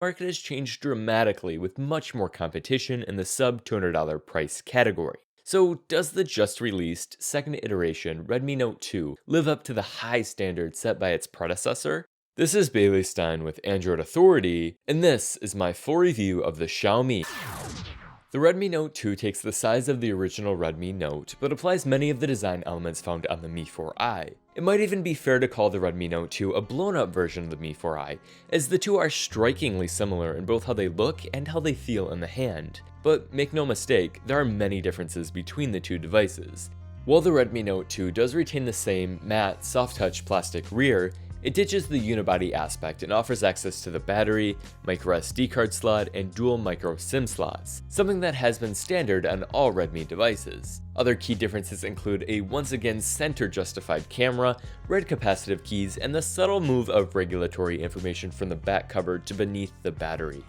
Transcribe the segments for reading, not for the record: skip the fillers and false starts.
market has changed dramatically with much more competition in the sub $200 price category. So does the just released second iteration Redmi Note 2 live up to the high standards set by its predecessor? This is Bailey Stein with Android Authority, and this is my full review of the Xiaomi. The Redmi Note 2 takes the size of the original Redmi Note, but applies many of the design elements found on the Mi 4i. It might even be fair to call the Redmi Note 2 a blown-up version of the Mi 4i, as the two are strikingly similar in both how they look and how they feel in the hand. But make no mistake, there are many differences between the two devices. While the Redmi Note 2 does retain the same matte, soft-touch plastic rear, it ditches the unibody aspect and offers access to the battery, microSD card slot, and dual micro SIM slots, something that has been standard on all Redmi devices. Other key differences include a once again center-justified camera, red capacitive keys, and the subtle move of regulatory information from the back cover to beneath the battery.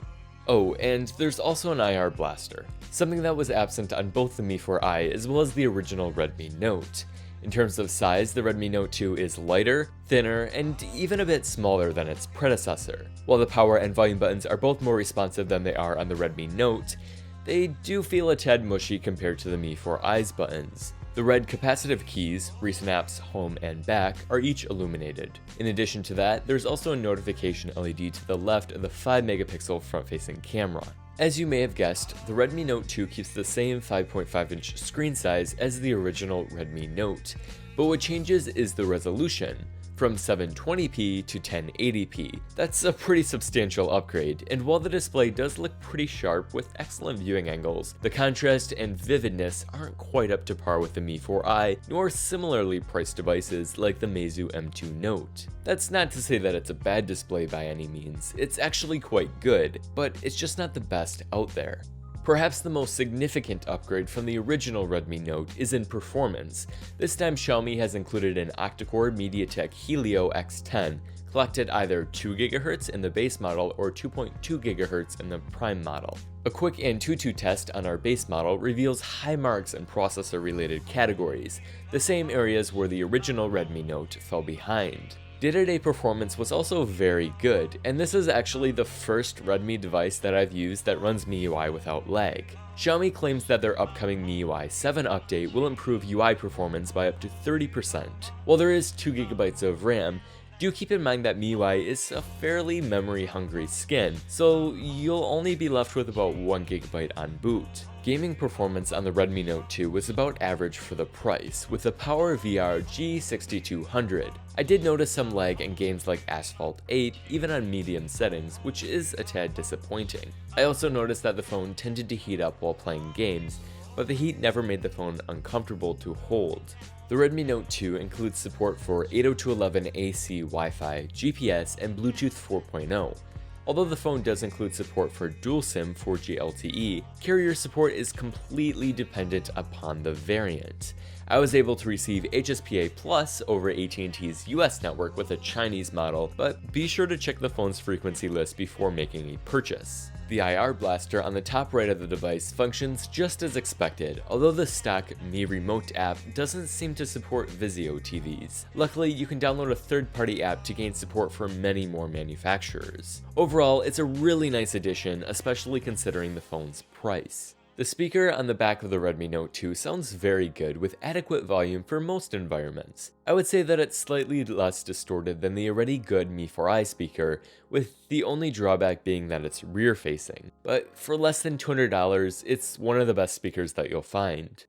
Oh, and there's also an IR blaster, something that was absent on both the Mi 4i as well as the original Redmi Note. In terms of size, the Redmi Note 2 is lighter, thinner, and even a bit smaller than its predecessor. While the power and volume buttons are both more responsive than they are on the Redmi Note, they do feel a tad mushy compared to the Mi 4i's buttons. The red capacitive keys, recent apps, home, and back, are each illuminated. In addition to that, there's also a notification LED to the left of the 5-megapixel front-facing camera. As you may have guessed, the Redmi Note 2 keeps the same 5.5-inch screen size as the original Redmi Note, but what changes is the resolution, from 720p to 1080p. That's a pretty substantial upgrade, and while the display does look pretty sharp with excellent viewing angles, the contrast and vividness aren't quite up to par with the Mi 4i, nor similarly priced devices like the Meizu M2 Note. That's not to say that it's a bad display by any means, it's actually quite good, but it's just not the best out there. Perhaps the most significant upgrade from the original Redmi Note is in performance. This time Xiaomi has included an octa-core MTK Helio X10, clocked at either 2 GHz in the base model or 2.2 GHz in the Prime model. A quick AnTuTu test on our base model reveals high marks in processor-related categories, the same areas where the original Redmi Note fell behind. Day-to-day performance was also very good, and this is actually the first Redmi device that I've used that runs MIUI without lag. Xiaomi claims that their upcoming MIUI 7 update will improve UI performance by up to 30%. While there is 2 GB of RAM, do keep in mind that MIUI is a fairly memory-hungry skin, so you'll only be left with about 1 GB on boot. Gaming performance on the Redmi Note 2 was about average for the price, with the PowerVR G6200. I did notice some lag in games like Asphalt 8, even on medium settings, which is a tad disappointing. I also noticed that the phone tended to heat up while playing games, but the heat never made the phone uncomfortable to hold. The Redmi Note 2 includes support for 802.11ac Wi-Fi, GPS, and Bluetooth 4.0. Although the phone does include support for dual SIM 4G LTE, carrier support is completely dependent upon the variant. I was able to receive HSPA Plus over AT&T's US network with a Chinese model, but be sure to check the phone's frequency list before making a purchase. The IR blaster on the top right of the device functions just as expected, although the stock Mi Remote app doesn't seem to support Vizio TVs. Luckily, you can download a third-party app to gain support from many more manufacturers. Overall, it's a really nice addition, especially considering the phone's price. The speaker on the back of the Redmi Note 2 sounds very good with adequate volume for most environments. I would say that it's slightly less distorted than the already good Mi 4i speaker, with the only drawback being that it's rear-facing. But for less than $200, it's one of the best speakers that you'll find.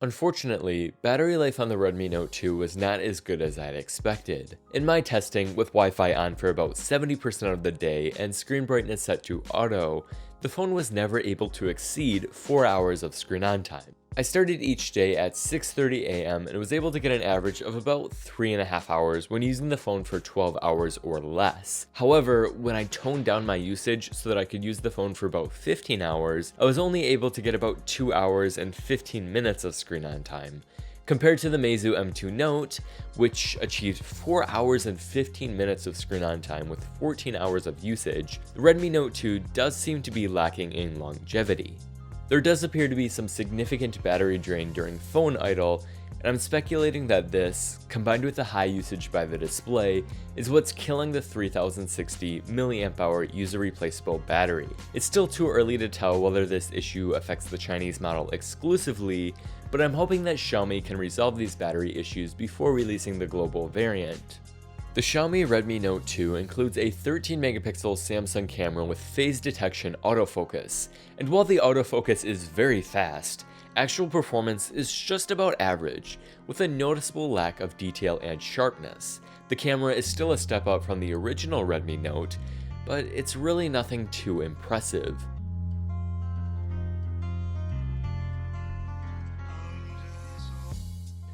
Unfortunately, battery life on the Redmi Note 2 was not as good as I'd expected. In my testing, with Wi-Fi on for about 70% of the day and screen brightness set to auto, the phone was never able to exceed 4 hours of screen on time. I started each day at 6:30 a.m. and was able to get an average of about 3.5 hours when using the phone for 12 hours or less. However, when I toned down my usage so that I could use the phone for about 15 hours, I was only able to get about 2 hours and 15 minutes of screen on time. Compared to the Meizu M2 Note, which achieved 4 hours and 15 minutes of screen on time with 14 hours of usage, the Redmi Note 2 does seem to be lacking in longevity. There does appear to be some significant battery drain during phone idle, and I'm speculating that this, combined with the high usage by the display, is what's killing the 3060 mAh user replaceable battery. It's still too early to tell whether this issue affects the Chinese model exclusively, but I'm hoping that Xiaomi can resolve these battery issues before releasing the global variant. The Xiaomi Redmi Note 2 includes a 13-megapixel Samsung camera with phase detection autofocus, and while the autofocus is very fast, actual performance is just about average, with a noticeable lack of detail and sharpness. The camera is still a step up from the original Redmi Note, but it's really nothing too impressive.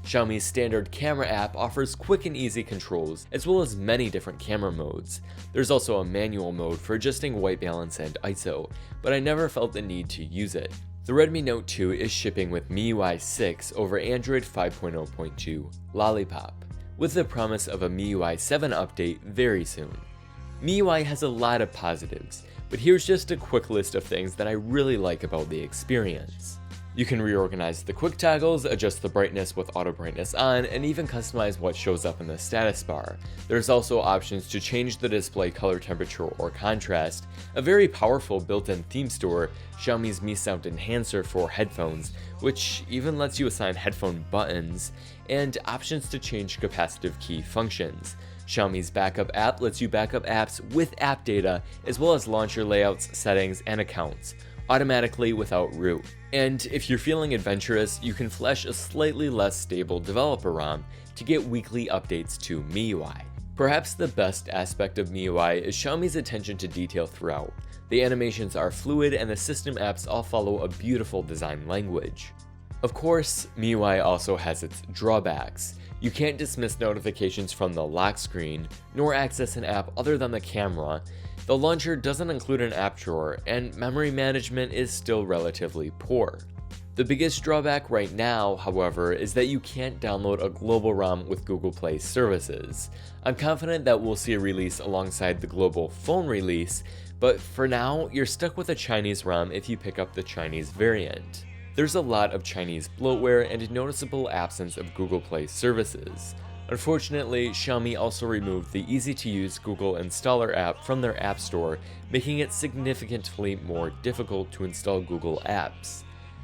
Xiaomi's standard camera app offers quick and easy controls, as well as many different camera modes. There's also a manual mode for adjusting white balance and ISO, but I never felt the need to use it. The Redmi Note 2 is shipping with MIUI V6 over Android 5.0.2 Lollipop, with the promise of a MIUI 7 update very soon. MIUI has a lot of positives, but here's just a quick list of things that I really like about the experience. You can reorganize the quick toggles, adjust the brightness with auto brightness on, and even customize what shows up in the status bar. There's also options to change the display color temperature or contrast, a very powerful built-in theme store, Xiaomi's Mi Sound Enhancer for headphones, which even lets you assign headphone buttons, and options to change capacitive key functions. Xiaomi's backup app lets you backup apps with app data, as well as launcher layouts, settings, and accounts, automatically without root. And if you're feeling adventurous, you can flash a slightly less stable developer ROM to get weekly updates to MIUI. Perhaps the best aspect of MIUI is Xiaomi's attention to detail throughout. The animations are fluid and the system apps all follow a beautiful design language. Of course, MIUI also has its drawbacks. You can't dismiss notifications from the lock screen, nor access an app other than the camera. The launcher doesn't include an app drawer, and memory management is still relatively poor. The biggest drawback right now, however, is that you can't download a global ROM with Google Play services. I'm confident that we'll see a release alongside the global phone release, but for now, you're stuck with a Chinese ROM if you pick up the Chinese variant. There's a lot of Chinese bloatware and a noticeable absence of Google Play services. Unfortunately, Xiaomi also removed the easy-to-use Google Installer app from their App Store, making it significantly more difficult to install Google apps.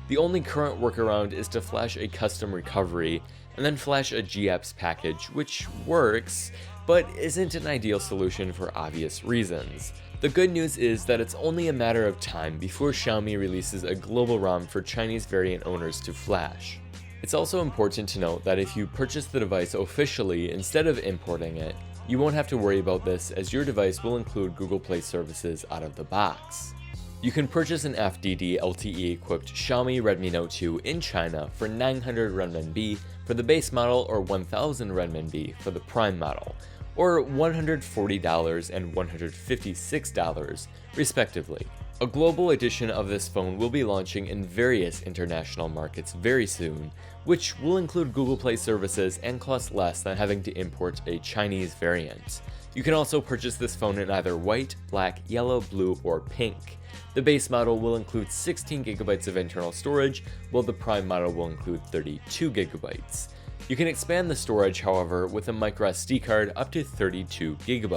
The only current workaround is to flash a custom recovery, and then flash a GApps package, which works, but isn't an ideal solution for obvious reasons. The good news is that it's only a matter of time before Xiaomi releases a global ROM for Chinese variant owners to flash. It's also important to note that if you purchase the device officially instead of importing it, you won't have to worry about this as your device will include Google Play services out of the box. You can purchase an FDD-LTE equipped Xiaomi Redmi Note 2 in China for 900 renminbi for the base model or 1000 renminbi for the Prime model, or $140 and $156 respectively. A global edition of this phone will be launching in various international markets very soon, which will include Google Play services and cost less than having to import a Chinese variant. You can also purchase this phone in either white, black, yellow, blue, or pink. The base model will include 16 GB of internal storage, while the Prime model will include 32 GB. You can expand the storage, however, with a microSD card up to 32 GB.